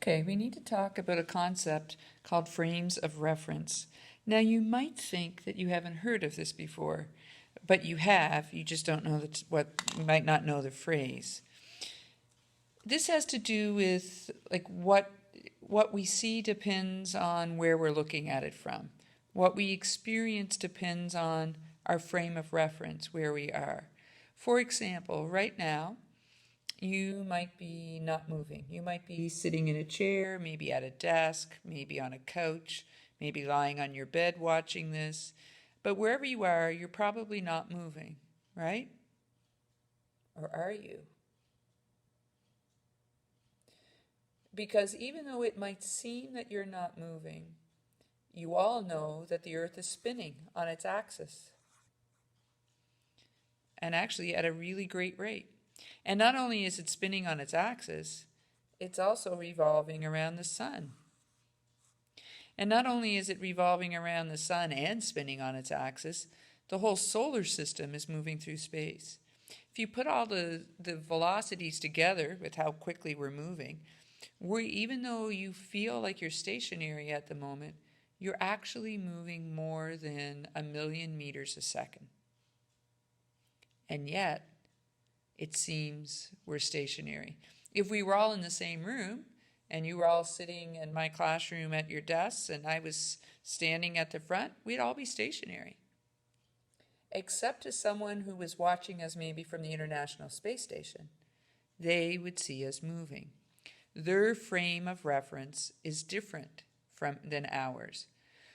Okay, we need to talk about a concept called frames of reference. Now, you might think that you haven't heard of this before, but you have. You just don't know you might not know the phrase. This has to do with what we see depends on where we're looking at it from. What we experience depends on our frame of reference, where we are. For example, right now, you might be not moving. You might be sitting in a chair, maybe at a desk, maybe on a couch, maybe lying on your bed watching this. But wherever you are, you're probably not moving, right? Or are you? Because even though it might seem that you're not moving, you all know that the Earth is spinning on its axis, and actually at a really great rate. And not only is it spinning on its axis, it's also revolving around the sun. And not only is it revolving around the sun and spinning on its axis, the whole solar system is moving through space. If you put all the velocities together with how quickly we're moving, even though you feel like you're stationary at the moment, you're actually moving more than 1,000,000 meters a second. And yet, it seems we're stationary. If we were all in the same room, and you were all sitting in my classroom at your desks, and I was standing at the front, we'd all be stationary. Except to someone who was watching us maybe from the International Space Station. They would see us moving. Their frame of reference is different than ours.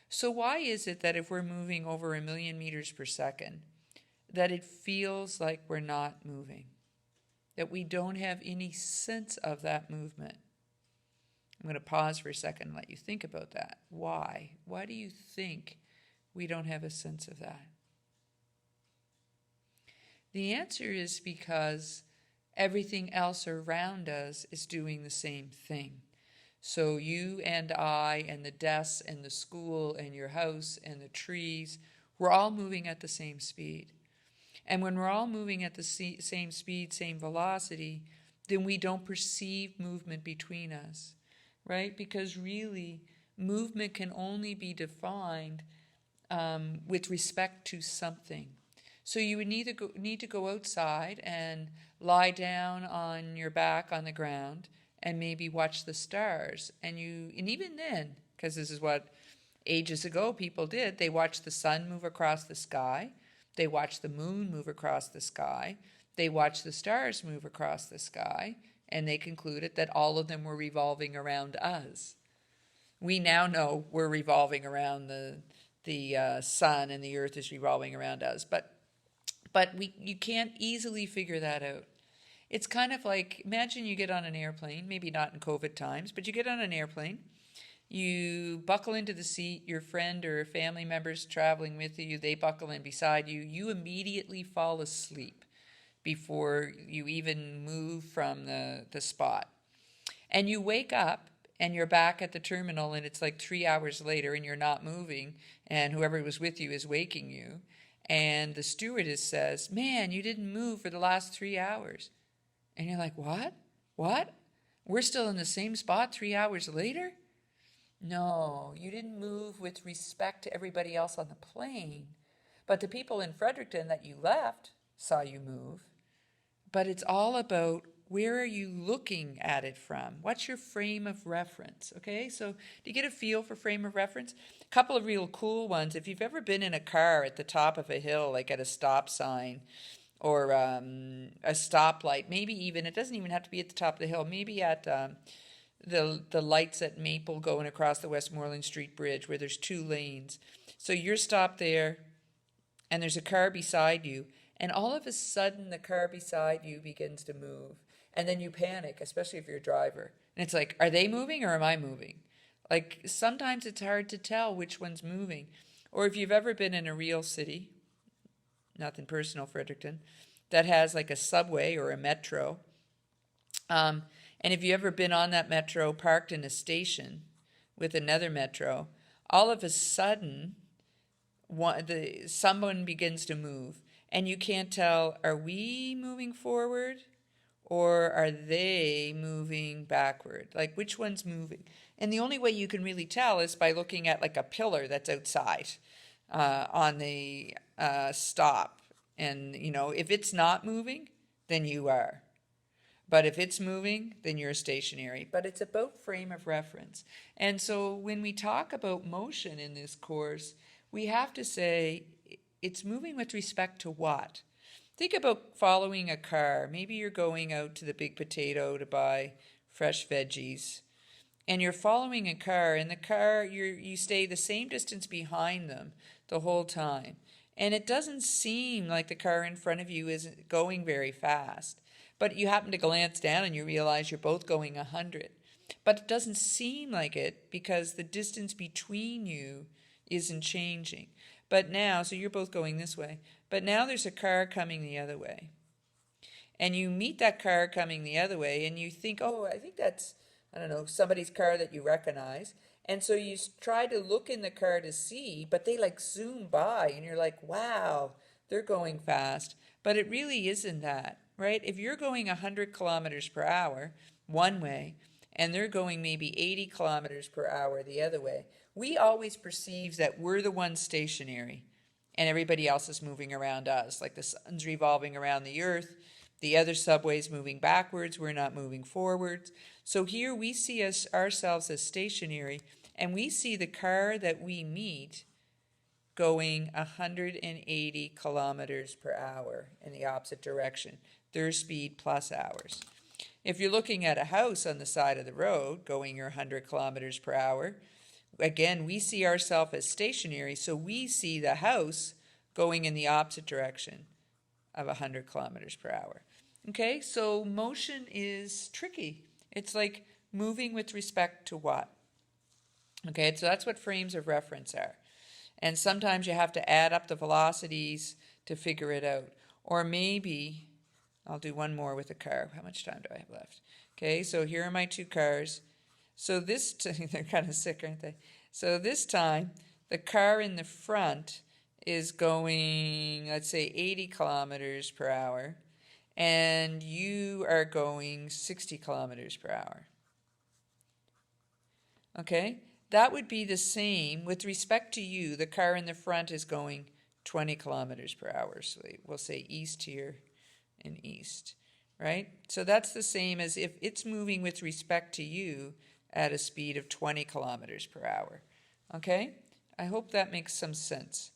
So why is it that if we're moving over 1,000,000 meters per second, that it feels like we're not moving? That we don't have any sense of that movement? I'm going to pause for a second and let you think about that. Why? Why do you think we don't have a sense of that? The answer is because everything else around us is doing the same thing. So you and I and the desks and the school and your house and the trees, we're all moving at the same speed. And when we're all moving at the same speed, same velocity, then we don't perceive movement between us, right? Because really, movement can only be defined with respect to something. So you would need to go outside and lie down on your back on the ground and maybe watch the stars. And even then, because this is what ages ago people did, they watched the sun move across the sky, they watched the moon move across the sky, they watched the stars move across the sky, and they concluded that all of them were revolving around us. We now know we're revolving around the sun, and the Earth is revolving around us, but you can't easily figure that out. It's kind of like, imagine you get on an airplane, maybe not in COVID times, but you get on an airplane, you buckle into the seat, your friend or family members traveling with you, they buckle in beside you, you immediately fall asleep before you even move from the spot. And you wake up and you're back at the terminal, and it's like 3 hours later and you're not moving, and whoever was with you is waking you. And the stewardess says, "Man, you didn't move for the last 3 hours." And you're like, "What? What? We're still in the same spot 3 hours later?" No, you didn't move with respect to everybody else on the plane. But the people in Fredericton that you left saw you move. But it's all about, where are you looking at it from? What's your frame of reference? Okay, so do you get a feel for frame of reference? A couple of real cool ones. If you've ever been in a car at the top of a hill, like at a stop sign or a stoplight, maybe even, it doesn't even have to be at the top of the hill, maybe at the lights at Maple going across the Westmoreland Street Bridge where there's 2 lanes. So you're stopped there and there's a car beside you, and all of a sudden the car beside you begins to move. And then you panic, especially if you're a driver. And it's like, are they moving or am I moving? Like, sometimes it's hard to tell which one's moving. Or if you've ever been in a real city, nothing personal, Fredericton, that has like a subway or a metro. And if you've ever been on that metro parked in a station with another metro, all of a sudden, someone begins to move. And you can't tell, are we moving forward or are they moving backward? Like, which one's moving? And the only way you can really tell is by looking at like a pillar that's outside on the stop. And, you know, if it's not moving, then you are. But if it's moving, then you're stationary. But it's about frame of reference. And so when we talk about motion in this course, we have to say it's moving with respect to what? Think about following a car. Maybe you're going out to the Big Potato to buy fresh veggies, and you're following a car, and the car, you stay the same distance behind them the whole time. And it doesn't seem like the car in front of you is going very fast. But you happen to glance down and you realize you're both going 100. But it doesn't seem like it because the distance between you isn't changing. But now, so you're both going this way, but now there's a car coming the other way. And you meet that car coming the other way and you think, oh, I think that's, I don't know, somebody's car that you recognize. And so you try to look in the car to see, but they like zoom by and you're like, wow, they're going fast. But it really isn't that, right? If you're going 100 kilometers per hour one way and they're going maybe 80 kilometers per hour the other way, we always perceive that we're the ones stationary and everybody else is moving around us. Like the sun's revolving around the earth, the other subway's moving backwards, we're not moving forwards. So here we see ourselves as stationary, and we see the car that we meet going 180 kilometers per hour in the opposite direction, their speed plus ours. If you're looking at a house on the side of the road going your 100 kilometers per hour, again, we see ourselves as stationary, so we see the house going in the opposite direction of 100 kilometers per hour. Okay, so motion is tricky. It's like moving with respect to what? Okay, so that's what frames of reference are. And sometimes you have to add up the velocities to figure it out. Or maybe, I'll do one more with a car. How much time do I have left? Okay, so here are my two cars. So this, they're kind of sick, aren't they? So this time, the car in the front is going, let's say, 80 kilometers per hour, and you are going 60 kilometers per hour. Okay, that would be the same with respect to you. The car in the front is going 20 kilometers per hour. So we'll say east here and east, right? So that's the same as if it's moving with respect to you at a speed of 20 kilometers per hour. Okay, I hope that makes some sense.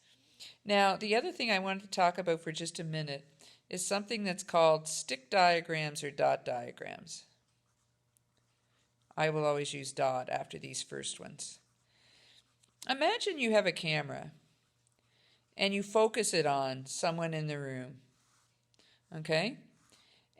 Now, the other thing I wanted to talk about for just a minute is something that's called stick diagrams or dot diagrams. I will always use dot after these first ones. Imagine you have a camera and you focus it on someone in the room, okay?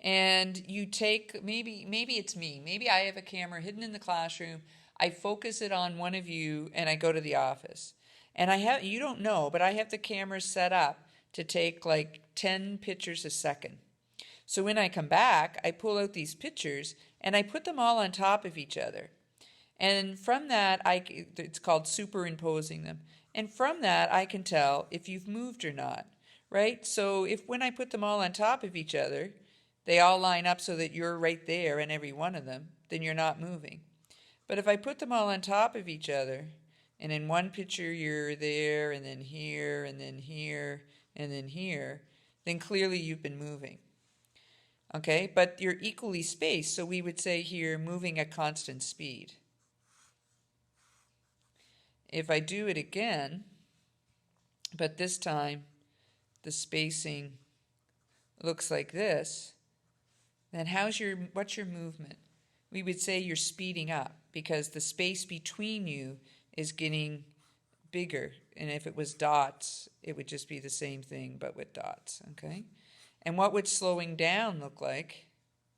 And you take, maybe it's me, maybe I have a camera hidden in the classroom, I focus it on one of you and I go to the office. And you don't know, but I have the camera set up to take like 10 pictures a second. So when I come back, I pull out these pictures and I put them all on top of each other. And from that, it's called superimposing them. And from that, I can tell if you've moved or not, right? So when I put them all on top of each other, they all line up so that you're right there in every one of them, then you're not moving. But if I put them all on top of each other, and in one picture you're there, and then here, and then here, and then here, then clearly you've been moving. Okay, but you're equally spaced, so we would say here moving at constant speed. If I do it again, but this time the spacing looks like this, then what's your movement? We would say you're speeding up because the space between you is getting bigger. And if it was dots, it would just be the same thing but with dots, okay? And what would slowing down look like?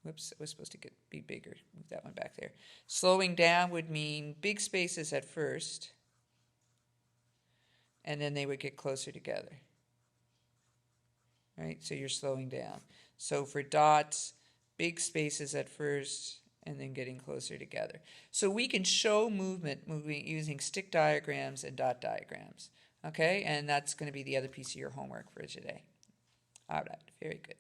Whoops, it was supposed to be bigger. Move that one back there. Slowing down would mean big spaces at first, and then they would get closer together. Right? So you're slowing down. So for dots, big spaces at first, and then getting closer together. So we can show moving using stick diagrams and dot diagrams. Okay? And that's going to be the other piece of your homework for today. All right, very good.